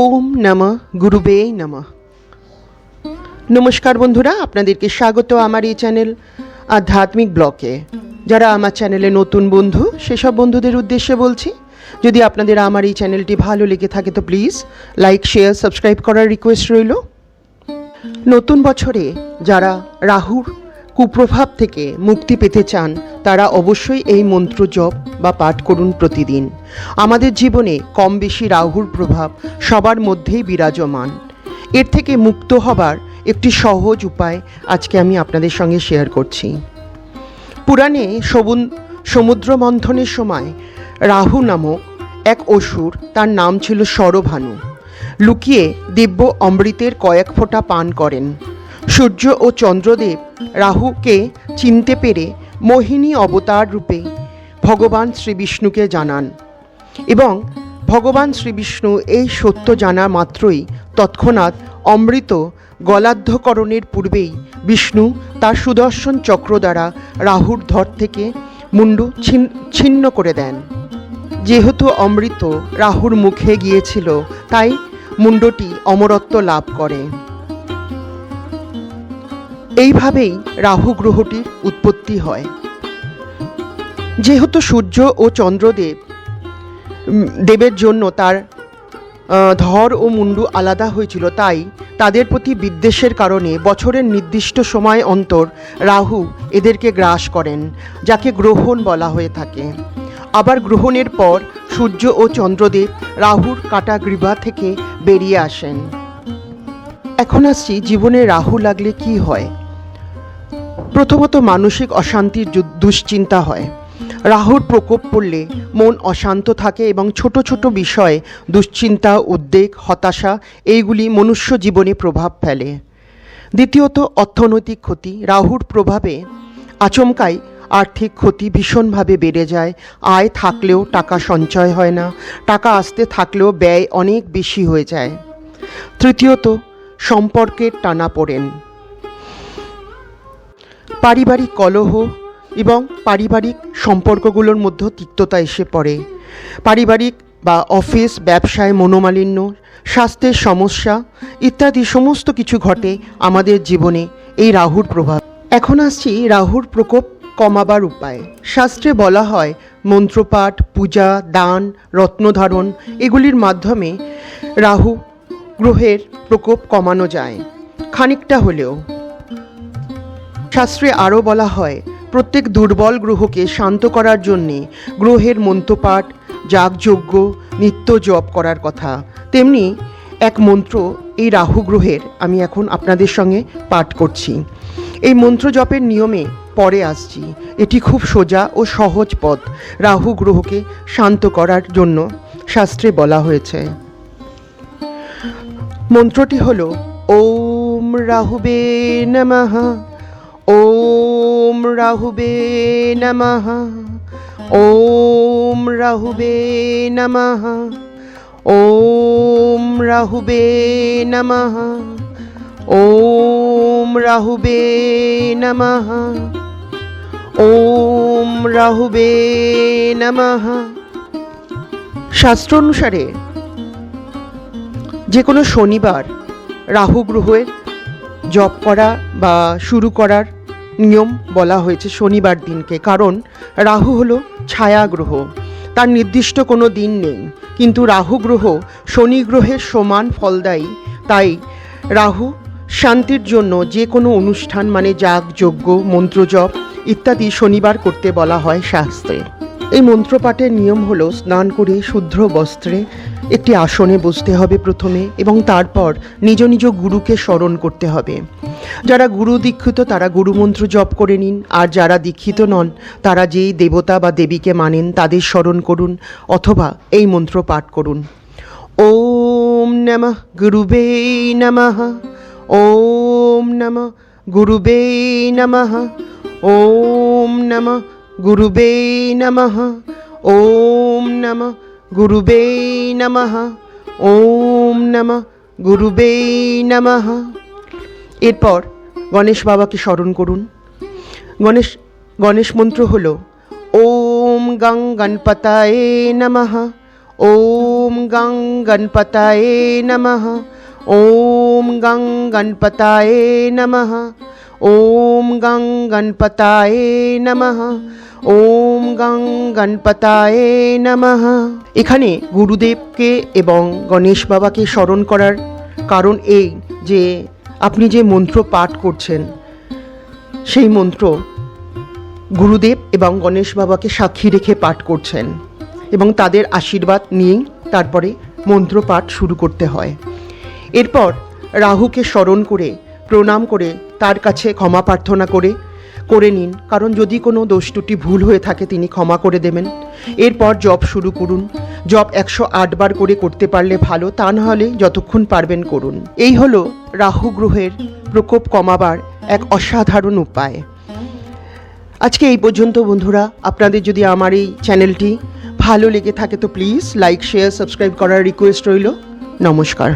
ওম নমঃ গুরুবে নমঃ। নমস্কার বন্ধুরা, আপনাদেরকে স্বাগত আমার এই চ্যানেল আধ্যাত্মিক ব্লকে। যারা আমার চ্যানেলে নতুন বন্ধু, সেসব বন্ধুদের উদ্দেশ্যে বলছি, যদি আপনাদের আমার এই চ্যানেলটি ভালো লেগে থাকে তো প্লিজ লাইক, শেয়ার, সাবস্ক্রাইব করার রিকোয়েস্ট রইল। নতুন বছরে যারা রাহুর কুপ্রভাব থেকে মুক্তি পেতে চান তারা অবশ্যই এই মন্ত্র জপ বা পাঠ করুন প্রতিদিন। আমাদের জীবনে কম বেশি রাহুর প্রভাব সবার মধ্যেই বিরাজমান। এর থেকে মুক্ত হবার একটি সহজ উপায় আজকে আমি আপনাদের সঙ্গে শেয়ার করছি। পুরাণে সমুদ্র মন্থনের সময় রাহু নামক এক অসুর, তার নাম ছিল শরভানু, লুকিয়ে দিব্য অমৃতের কয়েক ফোঁটা পান করেন। সূর্য ও চন্দ্রদেব রাহুকে চিনতে পেরে মোহিনী অবতার রূপে ভগবান শ্রীবিষ্ণুকে জানান এবং ভগবান শ্রীবিষ্ণু এই সত্য জানা মাত্রই তৎক্ষণাৎ অমৃত গলাধ্যকরণের পূর্বেই বিষ্ণু তার সুদর্শন চক্র দ্বারা রাহুর ধর থেকে মুন্ডু ছিন্ন করে দেন। যেহেতু অমৃত রাহুর মুখে গিয়েছিল, তাই মুন্ডটি অমরত্ব লাভ করে। এইভাবেই রাহু গ্রহটির উৎপত্তি হয়। যেহেতু সূর্য ও চন্দ্রদেব দেবের জন্য তার ধর ও মুন্ডু আলাদা হয়েছিল, তাই তাদের প্রতি বিদ্বেষের কারণে বছরের নির্দিষ্ট সময় অন্তর রাহু এদেরকে গ্রাস করেন, যাকে গ্রহণ বলা হয়ে থাকে। আবার গ্রহণের পর সূর্য ও চন্দ্রদেব রাহুর কাটা গ্রীবা থেকে বেরিয়ে আসেন। এখন আসছি জীবনে রাহু লাগলে কি হয়। প্রথমত মানসিক অশান্তির দুশ্চিন্তা হয়। রাহুর প্রকোপ পড়লে মন অশান্ত থাকে এবং ছোট ছোট বিষয়ে দুশ্চিন্তা, উদ্বেগ, হতাশা এইগুলি মনুষ্য জীবনে প্রভাব ফেলে। দ্বিতীয়ত অর্থনৈতিক ক্ষতি। রাহুর প্রভাবে আচমকাই আর্থিক ক্ষতি ভীষণভাবে বেড়ে যায়। আয় থাকলেও টাকা সঞ্চয় হয় না, টাকা আসতে থাকলেও ব্যয় অনেক বেশি হয়ে যায়। তৃতীয়ত সম্পর্কের টানাপোড়েন, পারিবারিক কলহ এবং পারিবারিক সম্পর্কগুলোর মধ্যে তিক্ততা এসে পড়ে। পারিবারিক বা অফিস ব্যবসায় মনোমালিন্য, স্বাস্থ্যের সমস্যা ইত্যাদি সমস্ত কিছু ঘটে আমাদের জীবনে এই রাহুর প্রভাব। এখন আসছি রাহুর প্রকোপ কমাবার উপায়। শাস্ত্রে বলা হয় মন্ত্রপাঠ, পূজা, দান, রত্নধারণ এগুলির মাধ্যমে রাহু গ্রহের প্রকোপ কমানো যায় খানিকটা হলেও। শাস্ত্রে আরও বলা হয় প্রত্যেক দুর্বল গ্রহকে শান্ত করার জন্যে গ্রহের মন্ত্রপাঠ, যাগযজ্ঞ, নিত্য জপ করার কথা। তেমনি এক মন্ত্র এই রাহু গ্রহের আমি এখন আপনাদের সঙ্গে পাঠ করছি। এই মন্ত্র জপের নিয়মে পরে আসছি। এটি খুব সোজা ও সহজ পথ রাহু গ্রহকে শান্ত করার জন্য শাস্ত্রে বলা হয়েছে। মন্ত্রটি হল ওম রাহুবে নমঃ, ওম রাহুবে নমঃ, ওম রাহুবে নমঃ, ওম রাহুবে নমঃ, ওম রাহুবে নমঃ, ওম রাহুবে নমঃ। শাস্ত্র অনুসারে যে কোনো শনিবার রাহু গ্রহের জপ করা বা শুরু করার নিয়ম বলা হয়েছে শনিবার দিনকে। কারণ রাহু হলো ছায়া গ্রহ, তার নির্দিষ্ট কোনো দিন নেই, কিন্তু রাহু গ্রহ শনি গ্রহের সমান ফলদায়ী। তাই রাহু শান্তির জন্য যে কোনো অনুষ্ঠান মানে যাগ, যজ্ঞ, মন্ত্রজপ ইত্যাদি শনিবার করতে বলা হয় শাস্ত্রে। এই মন্ত্রপাঠের নিয়ম হলো স্নান করে শুদ্ধ বস্ত্রে একটি আসনে বসতে হবে প্রথমে, এবং তারপর নিজ নিজ গুরুকে স্মরণ করতে হবে। যারা গুরু দীক্ষিত তারা গুরুমন্ত্র জপ করে নিন, আর যারা দীক্ষিত নন তারা যেই দেবতা বা দেবীকে মানেন তাদের স্মরণ করুন অথবা এই মন্ত্র পাঠ করুন। ওম নমঃ গুরুবে নমঃ, ওম নমঃ গুরুবে নমঃ, ওম নমঃ গুরুবে নমঃ, ওম নমঃ গুরুবে নমঃ, ওম নমঃ গুরুবে নমঃ। এরপর গণেশ বাবাকে স্মরণ করুন। গণেশ মন্ত্র হল ওম গং গণপতায়ে নমঃ, ওম ওম গং গণপতায়ে নমঃ, ওম গং গণপতায়ে নমঃ, ওম গং গণপতায়ে নমঃ, ওম গং গণপতায়ে নমঃ। এখানে গুরুদেবকে এবং গণেশ বাবাকে স্মরণ করার কারণ এই যে আপনি যে মন্ত্র পাঠ করছেন সেই মন্ত্র গুরুদেব এবং গণেশ বাবাকে সাক্ষী রেখে পাঠ করছেন এবং তাদের আশীর্বাদ নিয়েই তারপরে মন্ত্র পাঠ শুরু করতে হয়। এরপর রাহুকে স্মরণ করে প্রণাম করে তার কাছে ক্ষমা প্রার্থনা করে নিন, কারণ যদি কোনো দোষ ত্রুটি ভুল হয়ে থাকে তিনি ক্ষমা করে দেবেন। এরপর জপ শুরু করুন। জপ 108 বার করে করতে পারলে ভালো, তা না হলে যতক্ষণ পারবেন করুন। এই হলো রাহু গ্রহের প্রকোপ কমাবার এক অসাধারণ উপায়। আজকে এই পর্যন্ত বন্ধুরা। আপনাদের যদি আমার এই চ্যানেলটি ভালো লেগে থাকে তো প্লিজ লাইক, শেয়ার, সাবস্ক্রাইব করার রিকোয়েস্ট রইল। নমস্কার।